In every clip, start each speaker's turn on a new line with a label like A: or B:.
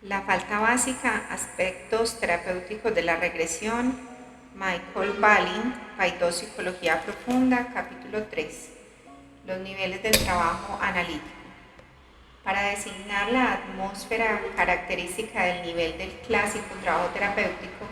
A: La falta básica, aspectos terapéuticos de la regresión, Michael Balin, Paidós Psicología Profunda, capítulo 3. Los niveles del trabajo analítico. Para designar la atmósfera característica del nivel del clásico trabajo terapéutico,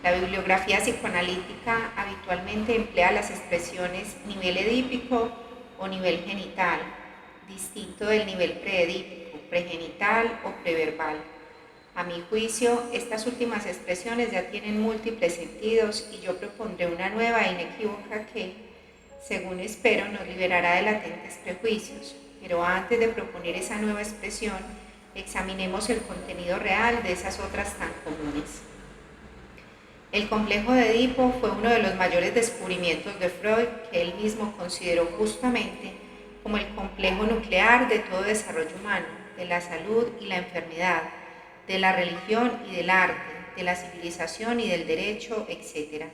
A: la bibliografía psicoanalítica habitualmente emplea las expresiones nivel edípico o nivel genital, distinto del nivel preedípico, pregenital o preverbal. A mi juicio, estas últimas expresiones ya tienen múltiples sentidos y yo propondré una nueva e inequívoca que, según espero, nos liberará de latentes prejuicios. Pero antes de proponer esa nueva expresión, examinemos el contenido real de esas otras tan comunes. El complejo de Edipo fue uno de los mayores descubrimientos de Freud, que él mismo consideró justamente como el complejo nuclear de todo desarrollo humano, de la salud y la enfermedad, de la religión y del arte, de la civilización y del derecho, etc.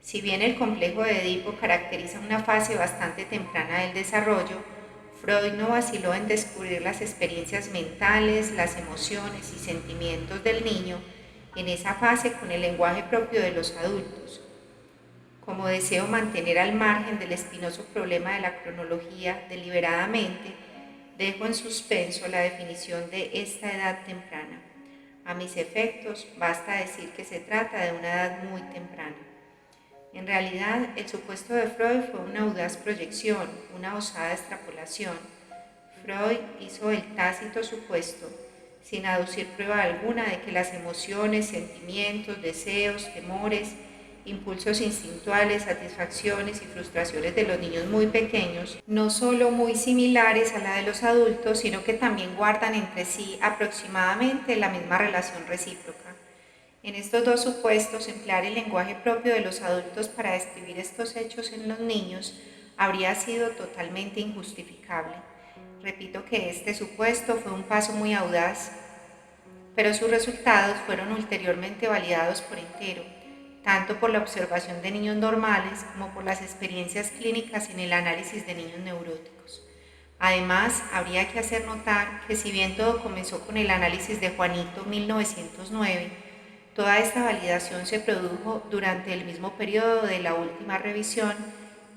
A: Si bien el complejo de Edipo caracteriza una fase bastante temprana del desarrollo, Freud no vaciló en descubrir las experiencias mentales, las emociones y sentimientos del niño en esa fase con el lenguaje propio de los adultos. Como deseo mantener al margen del espinoso problema de la cronología deliberadamente, dejo en suspenso la definición de esta edad temprana. A mis efectos, basta decir que se trata de una edad muy temprana. En realidad, el supuesto de Freud fue una audaz proyección, una osada extrapolación. Freud hizo el tácito supuesto, sin aducir prueba alguna de que las emociones, sentimientos, deseos, temores, impulsos instintuales, satisfacciones y frustraciones de los niños muy pequeños, no solo muy similares a la de los adultos, sino que también guardan entre sí aproximadamente la misma relación recíproca. En estos dos supuestos, emplear el lenguaje propio de los adultos para describir estos hechos en los niños habría sido totalmente injustificable. Repito que este supuesto fue un paso muy audaz, pero sus resultados fueron ulteriormente validados por entero, tanto por la observación de niños normales como por las experiencias clínicas en el análisis de niños neuróticos. Además, habría que hacer notar que si bien todo comenzó con el análisis de Juanito 1909, toda esta validación se produjo durante el mismo periodo de la última revisión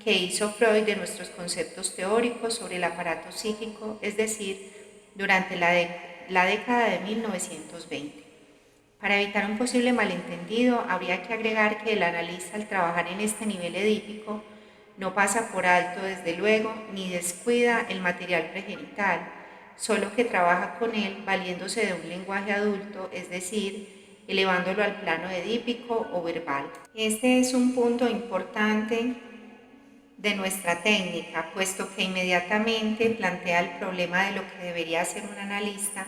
A: que hizo Freud de nuestros conceptos teóricos sobre el aparato psíquico, es decir, durante la década de 1920. Para evitar un posible malentendido, habría que agregar que el analista, al trabajar en este nivel edípico, no pasa por alto, desde luego, ni descuida el material pregenital, solo que trabaja con él valiéndose de un lenguaje adulto, es decir, elevándolo al plano edípico o verbal. Este es un punto importante de nuestra técnica, puesto que inmediatamente plantea el problema de lo que debería hacer un analista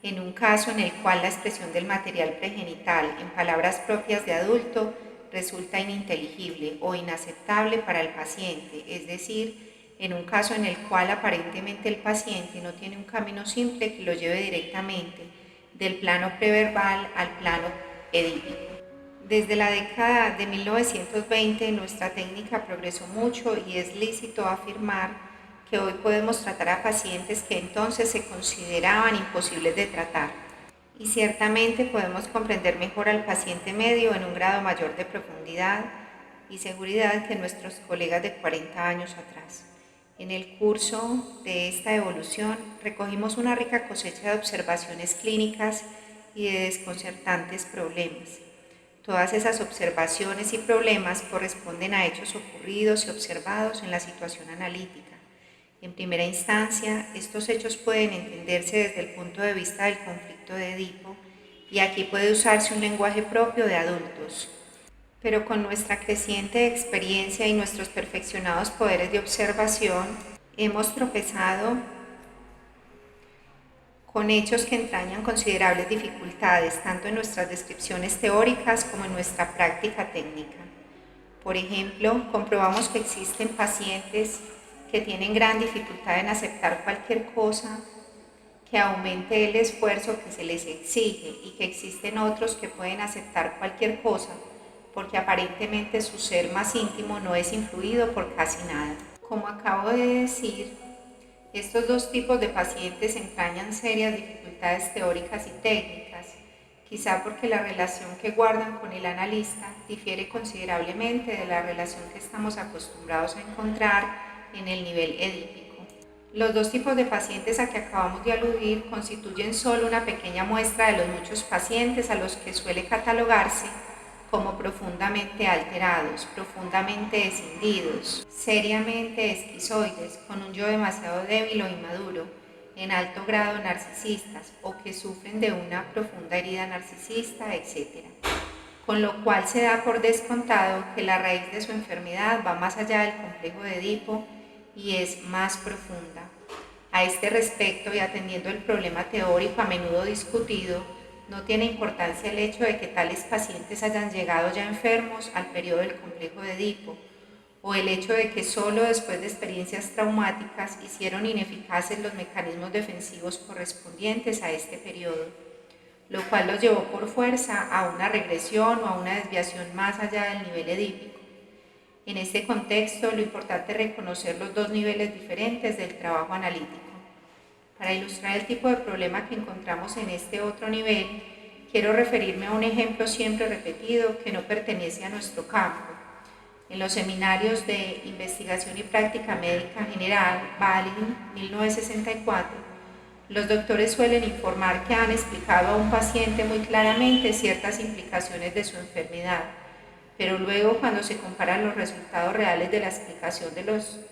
A: en un caso en el cual la expresión del material pregenital en palabras propias de adulto resulta ininteligible o inaceptable para el paciente, es decir, en un caso en el cual aparentemente el paciente no tiene un camino simple que lo lleve directamente del plano preverbal al plano edípico. Desde la década de 1920 nuestra técnica progresó mucho y es lícito afirmar que hoy podemos tratar a pacientes que entonces se consideraban imposibles de tratar. Y ciertamente podemos comprender mejor al paciente medio en un grado mayor de profundidad y seguridad que nuestros colegas de 40 años atrás. En el curso de esta evolución recogimos una rica cosecha de observaciones clínicas y de desconcertantes problemas. Todas esas observaciones y problemas corresponden a hechos ocurridos y observados en la situación analítica. En primera instancia, estos hechos pueden entenderse desde el punto de vista del conflicto de Edipo, y aquí puede usarse un lenguaje propio de adultos. Pero con nuestra creciente experiencia y nuestros perfeccionados poderes de observación, hemos tropezado con hechos que entrañan considerables dificultades, tanto en nuestras descripciones teóricas como en nuestra práctica técnica. Por ejemplo, comprobamos que existen pacientes que tienen gran dificultad en aceptar cualquier cosa que aumente el esfuerzo que se les exige, y que existen otros que pueden aceptar cualquier cosa porque aparentemente su ser más íntimo no es influido por casi nada. Como acabo de decir, Estos dos tipos de pacientes entrañan serias dificultades teóricas y técnicas, quizá porque la relación que guardan con el analista difiere considerablemente de la relación que estamos acostumbrados a encontrar en el nivel edípico. Los dos tipos de pacientes a que acabamos de aludir constituyen solo una pequeña muestra de los muchos pacientes a los que suele catalogarse como profundamente alterados, profundamente escindidos, seriamente esquizoides, con un yo demasiado débil o inmaduro, en alto grado narcisistas o que sufren de una profunda herida narcisista, etc. Con lo cual se da por descontado que la raíz de su enfermedad va más allá del complejo de Edipo y es más profunda. A este respecto, y atendiendo el problema teórico a menudo discutido, no tiene importancia el hecho de que tales pacientes hayan llegado ya enfermos al periodo del complejo de Edipo, o el hecho de que solo después de experiencias traumáticas hicieron ineficaces los mecanismos defensivos correspondientes a este periodo, lo cual los llevó por fuerza a una regresión o a una desviación más allá del nivel edípico. En este contexto, lo importante es reconocer los dos niveles diferentes del trabajo analítico. Para ilustrar el tipo de problema que encontramos en este otro nivel, quiero referirme a un ejemplo siempre repetido que no pertenece a nuestro campo. En los seminarios de Investigación y Práctica Médica General, Balin, 1964, los doctores suelen informar que han explicado a un paciente muy claramente ciertas implicaciones de su enfermedad, pero luego cuando se comparan los resultados reales de la explicación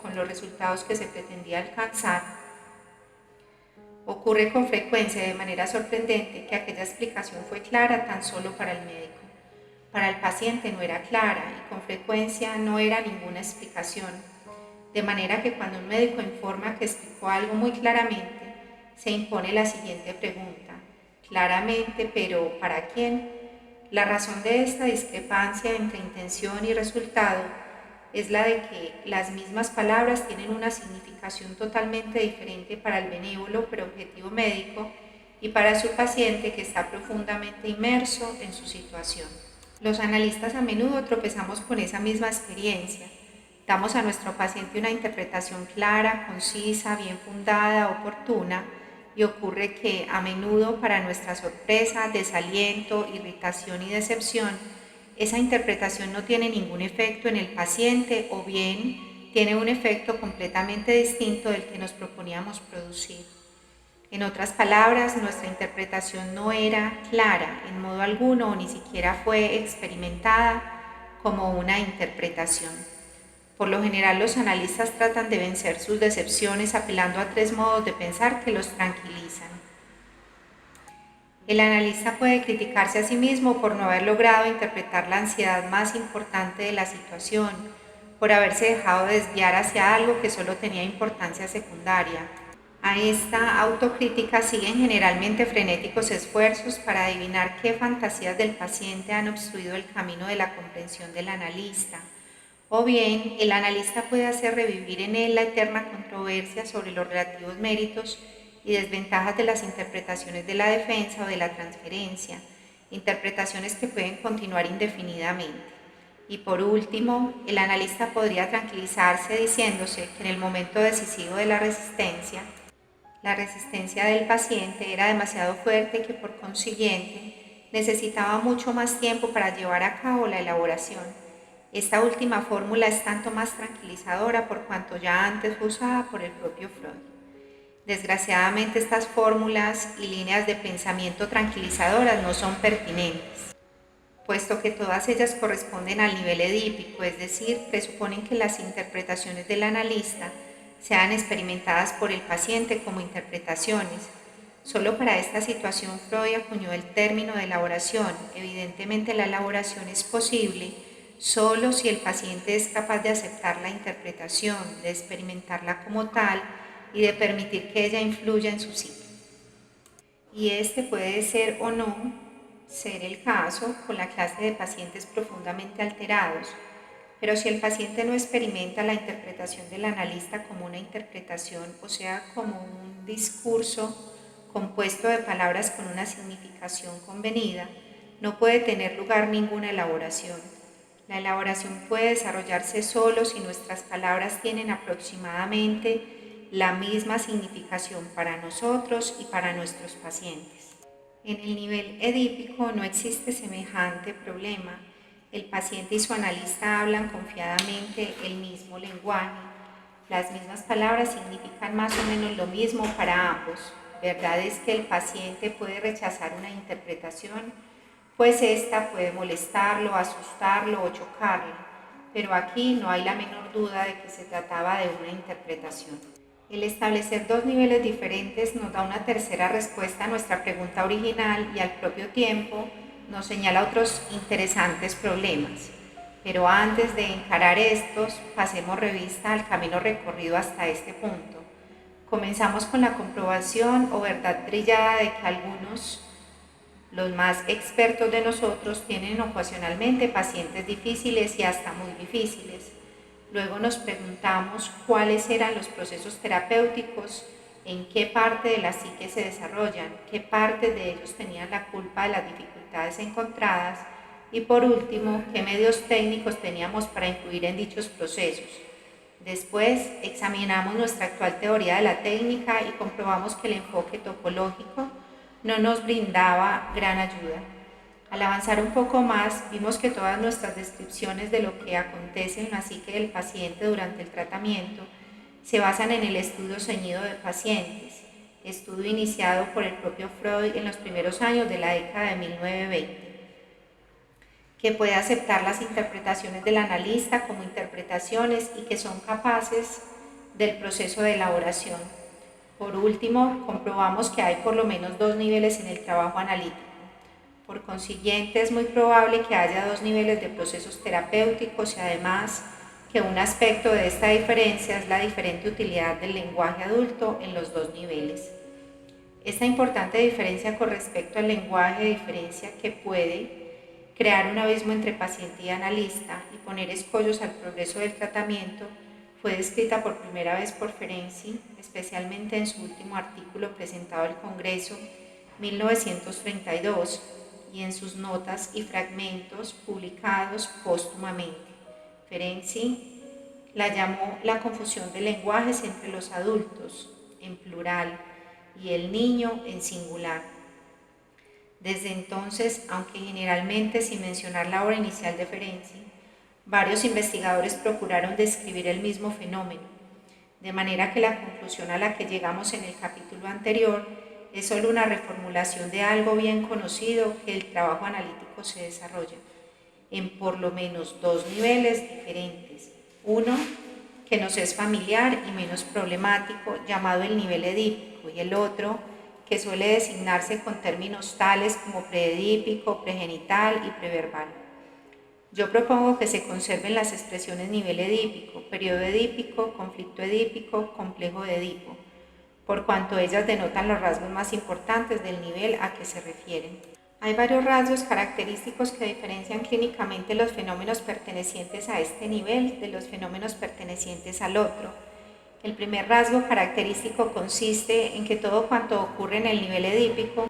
A: con los resultados que se pretendía alcanzar, ocurre con frecuencia de manera sorprendente que aquella explicación fue clara tan solo para el médico. Para el paciente no era clara y con frecuencia no era ninguna explicación. De manera que cuando un médico informa que explicó algo muy claramente, se impone la siguiente pregunta: claramente, pero ¿para quién? La razón de esta discrepancia entre intención y resultado es la de que las mismas palabras tienen una significación totalmente diferente para el benévolo pero objetivo médico y para su paciente que está profundamente inmerso en su situación. Los analistas a menudo tropezamos con esa misma experiencia. Damos a nuestro paciente una interpretación clara, concisa, bien fundada, oportuna, y ocurre que a menudo, para nuestra sorpresa, desaliento, irritación y decepción, esa interpretación no tiene ningún efecto en el paciente o bien tiene un efecto completamente distinto del que nos proponíamos producir. En otras palabras, nuestra interpretación no era clara en modo alguno o ni siquiera fue experimentada como una interpretación. Por lo general, los analistas tratan de vencer sus decepciones apelando a tres modos de pensar que los tranquilizan. El analista puede criticarse a sí mismo por no haber logrado interpretar la ansiedad más importante de la situación, por haberse dejado desviar hacia algo que solo tenía importancia secundaria. A esta autocrítica siguen generalmente frenéticos esfuerzos para adivinar qué fantasías del paciente han obstruido el camino de la comprensión del analista. O bien, el analista puede hacer revivir en él la eterna controversia sobre los relativos méritos y desventajas de las interpretaciones de la defensa o de la transferencia, interpretaciones que pueden continuar indefinidamente. Y por último, el analista podría tranquilizarse diciéndose que en el momento decisivo de la resistencia del paciente era demasiado fuerte y que por consiguiente necesitaba mucho más tiempo para llevar a cabo la elaboración. Esta última fórmula es tanto más tranquilizadora por cuanto ya antes fue usada por el propio Freud. Desgraciadamente, estas fórmulas y líneas de pensamiento tranquilizadoras no son pertinentes, puesto que todas ellas corresponden al nivel edípico, es decir, presuponen que las interpretaciones del analista sean experimentadas por el paciente como interpretaciones. Solo para esta situación Freud acuñó el término de elaboración. Evidentemente, la elaboración es posible solo si el paciente es capaz de aceptar la interpretación, de experimentarla como tal y de permitir que ella influya en su psique. Y este puede ser o no ser el caso con la clase de pacientes profundamente alterados, pero si el paciente no experimenta la interpretación del analista como una interpretación, o sea, como un discurso compuesto de palabras con una significación convenida, no puede tener lugar ninguna elaboración. La elaboración puede desarrollarse solo si nuestras palabras tienen aproximadamente la misma significación para nosotros y para nuestros pacientes. En el nivel edípico no existe semejante problema. El paciente y su analista hablan confiadamente el mismo lenguaje. Las mismas palabras significan más o menos lo mismo para ambos. Verdad es que el paciente puede rechazar una interpretación, pues esta puede molestarlo, asustarlo o chocarle, pero aquí no hay la menor duda de que se trataba de una interpretación. El establecer dos niveles diferentes nos da una tercera respuesta a nuestra pregunta original y al propio tiempo nos señala otros interesantes problemas. Pero antes de encarar estos, pasemos revista al camino recorrido hasta este punto. Comenzamos con la comprobación o verdad trillada de que algunos, los más expertos de nosotros, tienen ocasionalmente pacientes difíciles y hasta muy difíciles. Luego nos preguntamos cuáles eran los procesos terapéuticos, en qué parte de la psique se desarrollan, qué parte de ellos tenían la culpa de las dificultades encontradas y por último, qué medios técnicos teníamos para influir en dichos procesos. Después examinamos nuestra actual teoría de la técnica y comprobamos que el enfoque topológico no nos brindaba gran ayuda. Al avanzar un poco más, vimos que todas nuestras descripciones de lo que acontece en la psique del paciente durante el tratamiento se basan en el estudio ceñido de pacientes, estudio iniciado por el propio Freud en los primeros años de la década de 1920, que puede aceptar las interpretaciones del analista como interpretaciones y que son capaces del proceso de elaboración. Por último, comprobamos que hay por lo menos dos niveles en el trabajo analítico. Por consiguiente, es muy probable que haya dos niveles de procesos terapéuticos y además que un aspecto de esta diferencia es la diferente utilidad del lenguaje adulto en los dos niveles. Esta importante diferencia con respecto al lenguaje diferencia que puede crear un abismo entre paciente y analista y poner escollos al progreso del tratamiento fue descrita por primera vez por Ferenczi, especialmente en su último artículo presentado al Congreso 1932 y en sus notas y fragmentos publicados póstumamente. Ferenczi la llamó la confusión de lenguajes entre los adultos, en plural, y el niño, en singular. Desde entonces, aunque generalmente sin mencionar la obra inicial de Ferenczi, varios investigadores procuraron describir el mismo fenómeno, de manera que la conclusión a la que llegamos en el capítulo anterior es solo una reformulación de algo bien conocido que el trabajo analítico se desarrolla en por lo menos dos niveles diferentes. Uno, que nos es familiar y menos problemático, llamado el nivel edípico, y el otro, que suele designarse con términos tales como preedípico, pregenital y preverbal. Yo propongo que se conserven las expresiones nivel edípico, periodo edípico, conflicto edípico, complejo de Edipo, por cuanto ellas denotan los rasgos más importantes del nivel a que se refieren. Hay varios rasgos característicos que diferencian clínicamente los fenómenos pertenecientes a este nivel de los fenómenos pertenecientes al otro. El primer rasgo característico consiste en que todo cuanto ocurre en el nivel edípico,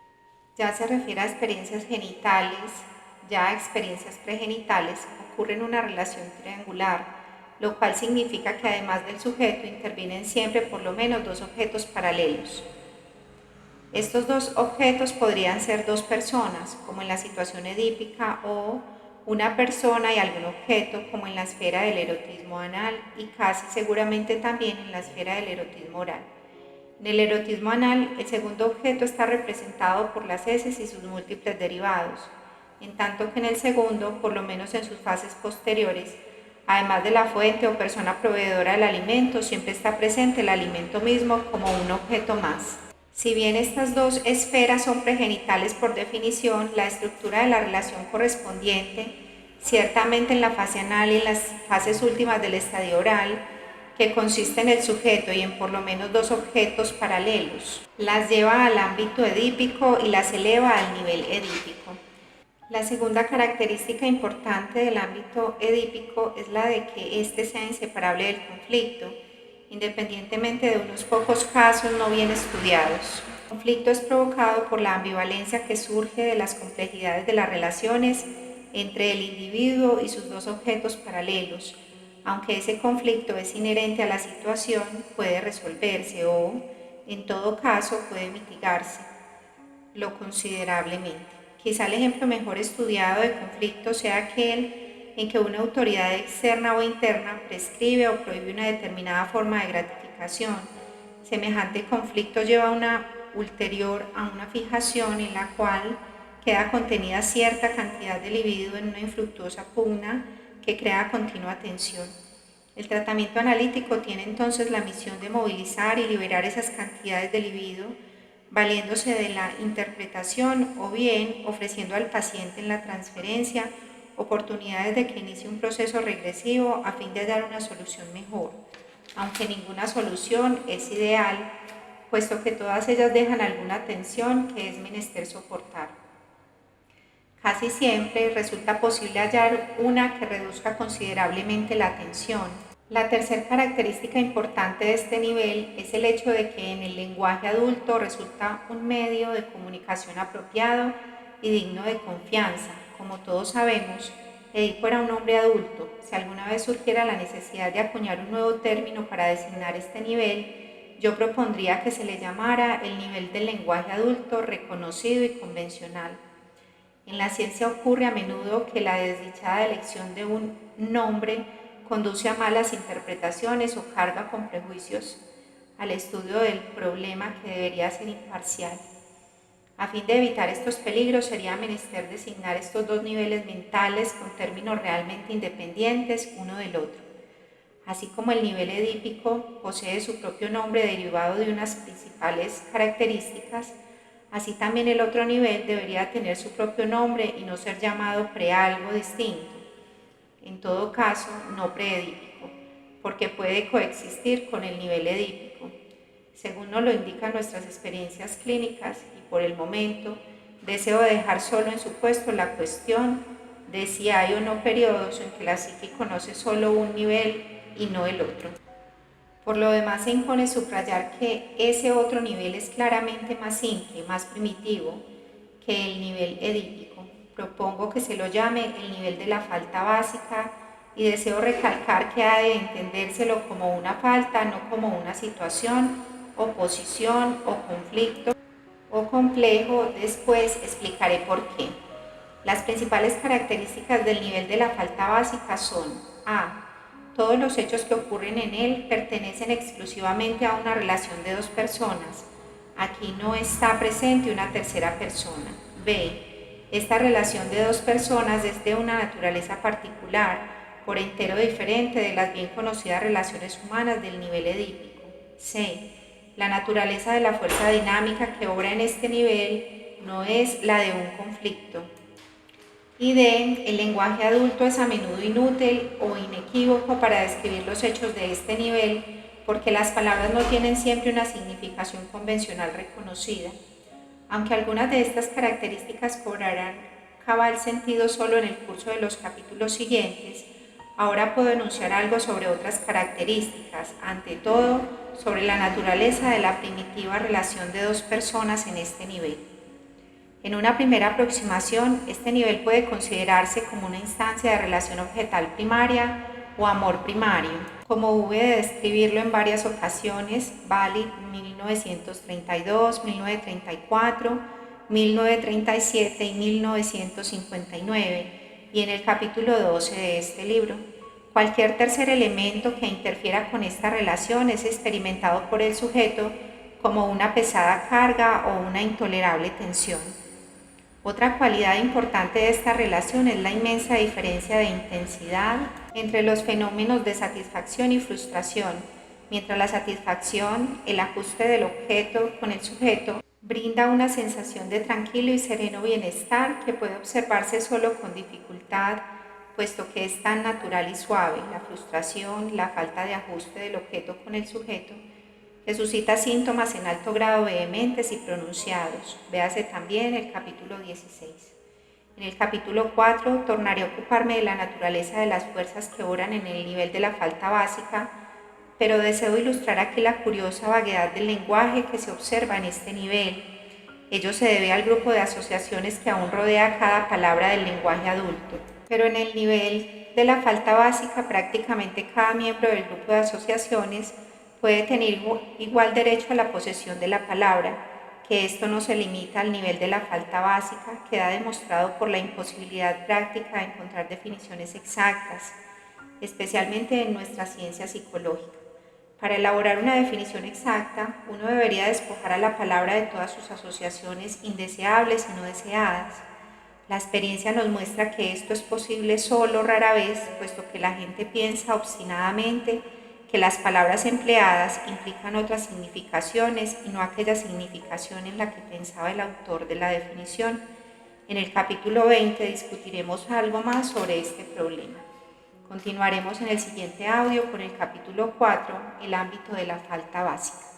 A: ya se refiere a experiencias genitales, ya a experiencias pregenitales, ocurre en una relación triangular, lo cual significa que además del sujeto intervienen siempre por lo menos dos objetos paralelos. Estos dos objetos podrían ser dos personas, como en la situación edípica, o una persona y algún objeto, como en la esfera del erotismo anal y casi seguramente también en la esfera del erotismo oral. En el erotismo anal, el segundo objeto está representado por las heces y sus múltiples derivados, en tanto que en el segundo, por lo menos en sus fases posteriores, además de la fuente o persona proveedora del alimento, siempre está presente el alimento mismo como un objeto más. Si bien estas dos esferas son pregenitales por definición, la estructura de la relación correspondiente, ciertamente en la fase anal y en las fases últimas del estadio oral, que consiste en el sujeto y en por lo menos dos objetos paralelos, las lleva al ámbito edípico y las eleva al nivel edípico. La segunda característica importante del ámbito edípico es la de que éste sea inseparable del conflicto, independientemente de unos pocos casos no bien estudiados. El conflicto es provocado por la ambivalencia que surge de las complejidades de las relaciones entre el individuo y sus dos objetos paralelos, Aunque ese conflicto es inherente a la situación, puede resolverse o, en todo caso, puede mitigarse lo considerablemente. Quizá el ejemplo mejor estudiado de conflicto sea aquel en que una autoridad externa o interna prescribe o prohíbe una determinada forma de gratificación. Semejante conflicto lleva a una fijación en la cual queda contenida cierta cantidad de libido en una infructuosa pugna que crea continua tensión. El tratamiento analítico tiene entonces la misión de movilizar y liberar esas cantidades de libido, valiéndose de la interpretación o bien ofreciendo al paciente en la transferencia oportunidades de que inicie un proceso regresivo a fin de dar una solución mejor, aunque ninguna solución es ideal, puesto que todas ellas dejan alguna tensión que es menester soportar. Casi siempre resulta posible hallar una que reduzca considerablemente la tensión. La tercera característica importante de este nivel es el hecho de que en el lenguaje adulto resulta un medio de comunicación apropiado y digno de confianza. Como todos sabemos, Edipo era un hombre adulto. Si alguna vez surgiera la necesidad de acuñar un nuevo término para designar este nivel, yo propondría que se le llamara el nivel del lenguaje adulto reconocido y convencional. En la ciencia ocurre a menudo que la desdichada elección de un nombre conduce a malas interpretaciones o carga con prejuicios al estudio del problema que debería ser imparcial. A fin de evitar estos peligros sería menester designar estos dos niveles mentales con términos realmente independientes uno del otro. Así como el nivel edípico posee su propio nombre derivado de unas principales características, así también el otro nivel debería tener su propio nombre y no ser llamado prealgo distinto. En todo caso, no preedípico, porque puede coexistir con el nivel edípico. Según nos lo indican nuestras experiencias clínicas y por el momento, deseo dejar solo en su puesto la cuestión de si hay o no periodos en que la psique conoce solo un nivel y no el otro. Por lo demás, se impone subrayar que ese otro nivel es claramente más simple, más primitivo que el nivel edípico. Propongo que se lo llame el nivel de la falta básica y deseo recalcar que ha de entendérselo como una falta, no como una situación, oposición o conflicto o complejo. Después explicaré por qué. Las principales características del nivel de la falta básica son: A. Todos los hechos que ocurren en él pertenecen exclusivamente a una relación de dos personas. Aquí no está presente una tercera persona. B. Esta relación de dos personas es de una naturaleza particular, por entero diferente de las bien conocidas relaciones humanas del nivel edípico. C. La naturaleza de la fuerza dinámica que obra en este nivel no es la de un conflicto. Y D. El lenguaje adulto es a menudo inútil o inequívoco para describir los hechos de este nivel, porque las palabras no tienen siempre una significación convencional reconocida. Aunque algunas de estas características cobrarán cabal sentido solo en el curso de los capítulos siguientes, ahora puedo enunciar algo sobre otras características, ante todo sobre la naturaleza de la primitiva relación de dos personas en este nivel. En una primera aproximación, este nivel puede considerarse como una instancia de relación objetal primaria o amor primario. Como hube de describirlo en varias ocasiones, Bali 1932, 1934, 1937 y 1959, y en el capítulo 12 de este libro. Cualquier tercer elemento que interfiera con esta relación es experimentado por el sujeto como una pesada carga o una intolerable tensión. Otra cualidad importante de esta relación es la inmensa diferencia de intensidad entre los fenómenos de satisfacción y frustración. Mientras la satisfacción, el ajuste del objeto con el sujeto, brinda una sensación de tranquilo y sereno bienestar que puede observarse solo con dificultad, puesto que es tan natural y suave. La frustración, la falta de ajuste del objeto con el sujeto, que suscita síntomas en alto grado vehementes y pronunciados. Véase también el capítulo 16. En el capítulo 4 tornaré a ocuparme de la naturaleza de las fuerzas que obran en el nivel de la falta básica, pero deseo ilustrar aquí la curiosa vaguedad del lenguaje que se observa en este nivel. Ello se debe al grupo de asociaciones que aún rodea cada palabra del lenguaje adulto. pero en el nivel de la falta básica prácticamente cada miembro del grupo de asociaciones puede tener igual derecho a la posesión de la palabra, que esto no se limita al nivel de la falta básica, queda demostrado por la imposibilidad práctica de encontrar definiciones exactas, especialmente en nuestra ciencia psicológica. Para elaborar una definición exacta, uno debería despojar a la palabra de todas sus asociaciones indeseables y no deseadas. La experiencia nos muestra que esto es posible solo rara vez, puesto que la gente piensa obstinadamente que las palabras empleadas implican otras significaciones y no aquella significación en la que pensaba el autor de la definición. En el capítulo 20 discutiremos algo más sobre este problema. Continuaremos en el siguiente audio con el capítulo 4, el ámbito de la falta básica.